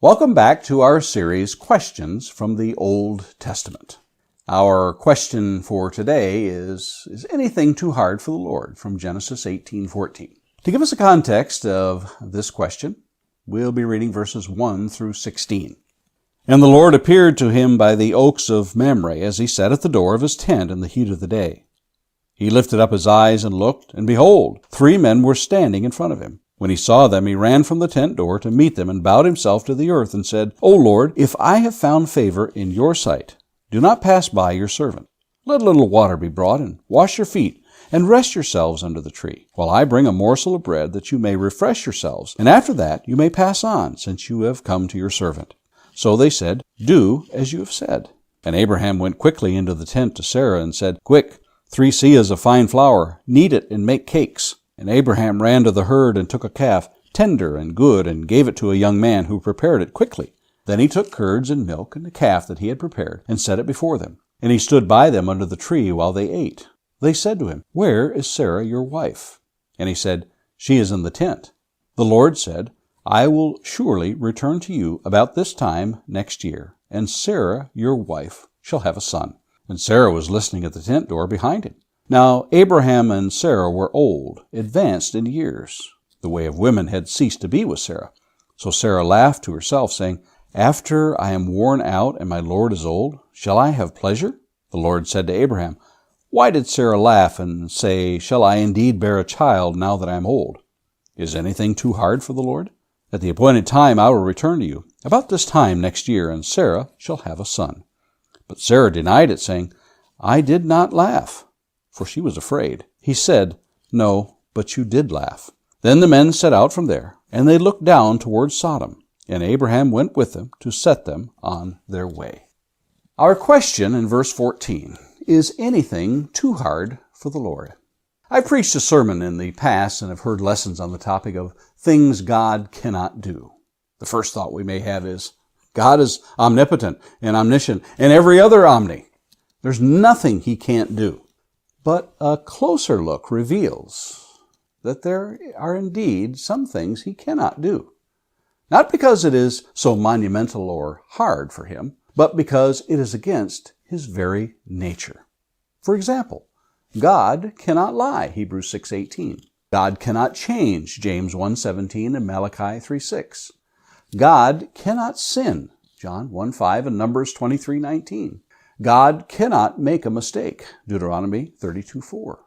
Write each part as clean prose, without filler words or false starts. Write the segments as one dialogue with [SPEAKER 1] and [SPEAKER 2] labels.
[SPEAKER 1] Welcome back to our series, Questions from the Old Testament. Our question for today is anything too hard for the Lord? From Genesis 18:14. To give us a context of this question, we'll be reading verses 1 through 16. And the Lord appeared to him by the oaks of Mamre as he sat at the door of his tent in the heat of the day. He lifted up his eyes and looked, and behold, 3 men were standing in front of him. When he saw them, he ran from the tent door to meet them and bowed himself to the earth and said, O Lord, if I have found favor in your sight, do not pass by your servant. Let a little water be brought, and wash your feet, and rest yourselves under the tree, while I bring a morsel of bread, that you may refresh yourselves, and after that you may pass on, since you have come to your servant. So they said, Do as you have said. And Abraham went quickly into the tent to Sarah and said, Quick, 3 seahs of fine flour, knead it and make cakes. And Abraham ran to the herd and took a calf, tender and good, and gave it to a young man who prepared it quickly. Then he took curds and milk and the calf that he had prepared, and set it before them. And he stood by them under the tree while they ate. They said to him, Where is Sarah your wife? And he said, She is in the tent. The Lord said, I will surely return to you about this time next year, and Sarah your wife shall have a son. And Sarah was listening at the tent door behind him. Now Abraham and Sarah were old, advanced in years. The way of women had ceased to be with Sarah. So Sarah laughed to herself, saying, After I am worn out and my Lord is old, shall I have pleasure? The Lord said to Abraham, Why did Sarah laugh and say, Shall I indeed bear a child now that I am old? Is anything too hard for the Lord? At the appointed time I will return to you, about this time next year, and Sarah shall have a son. But Sarah denied it, saying, I did not laugh, for she was afraid. He said, No, but you did laugh. Then the men set out from there, and they looked down towards Sodom, and Abraham went with them to set them on their way. Our question in verse 14, is anything too hard for the Lord? I've preached a sermon in the past and have heard lessons on the topic of things God cannot do. The first thought we may have is, God is omnipotent and omniscient and every other omni. There's nothing he can't do. But a closer look reveals that there are indeed some things he cannot do. Not because it is so monumental or hard for him, but because it is against his very nature. For example, God cannot lie, Hebrews 6:18. God cannot change, James 1:17 and Malachi 3:6. God cannot sin, John 1:5 and Numbers 23:19. God cannot make a mistake, Deuteronomy 32:4.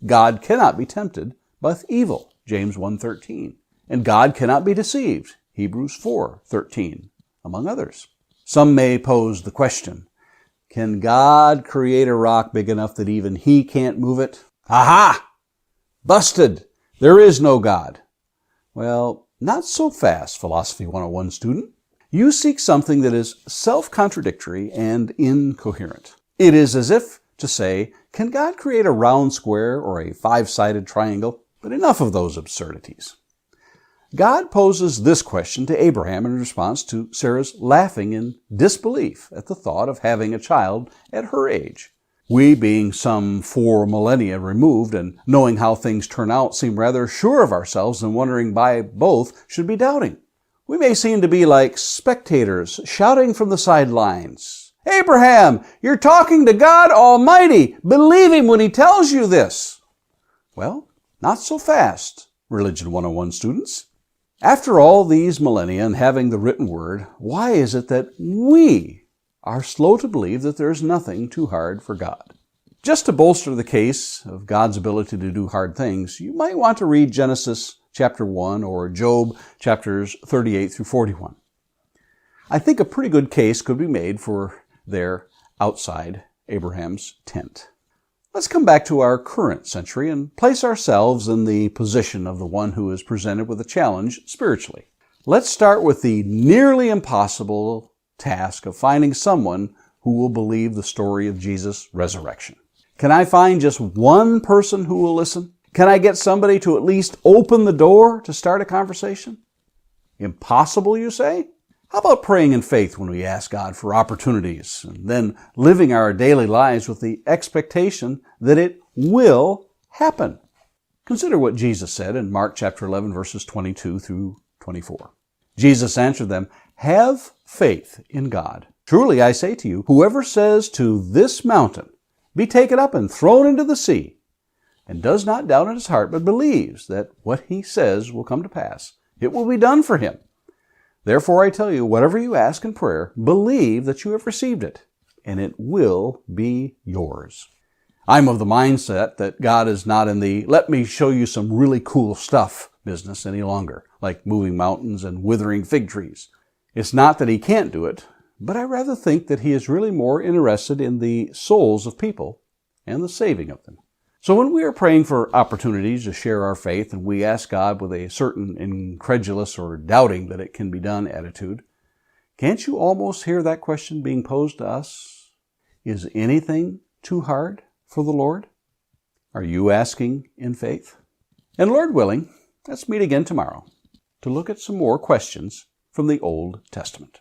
[SPEAKER 1] God cannot be tempted with evil, James 1:13. And God cannot be deceived, Hebrews 4:13, among others. Some may pose the question, can God create a rock big enough that even he can't move it? Aha! Busted! There is no God. Well, not so fast, Philosophy 101 student. You seek something that is self-contradictory and incoherent. It is as if to say, can God create a round square or a 5-sided triangle? But enough of those absurdities. God poses this question to Abraham in response to Sarah's laughing in disbelief at the thought of having a child at her age. We, being some 4 millennia removed and knowing how things turn out, seem rather sure of ourselves and wondering why both should be doubting. We may seem to be like spectators shouting from the sidelines, Abraham, you're talking to God Almighty. Believe him when he tells you this. Well, not so fast, Religion 101 students. After all these millennia and having the written word, why is it that we are slow to believe that there's nothing too hard for God? Just to bolster the case of God's ability to do hard things, you might want to read Genesis chapter 1 or Job chapters 38 through 41. I think a pretty good case could be made for their outside Abraham's tent. Let's come back to our current century and place ourselves in the position of the one who is presented with a challenge spiritually. Let's start with the nearly impossible task of finding someone who will believe the story of Jesus' resurrection. Can I find just one person who will listen? Can I get somebody to at least open the door to start a conversation? Impossible, you say? How about praying in faith when we ask God for opportunities and then living our daily lives with the expectation that it will happen? Consider what Jesus said in Mark chapter 11, verses 22 through 24. Jesus answered them, Have faith in God. Truly I say to you, whoever says to this mountain, be taken up and thrown into the sea, and does not doubt in his heart, but believes that what he says will come to pass, it will be done for him. Therefore I tell you, whatever you ask in prayer, believe that you have received it, and it will be yours. I'm of the mindset that God is not in the let me show you some really cool stuff business any longer, like moving mountains and withering fig trees. It's not that he can't do it, but I rather think that he is really more interested in the souls of people and the saving of them. So when we are praying for opportunities to share our faith and we ask God with a certain incredulous or doubting that it can be done attitude, can't you almost hear that question being posed to us? Is anything too hard for the Lord? Are you asking in faith? And Lord willing, let's meet again tomorrow to look at some more questions from the Old Testament.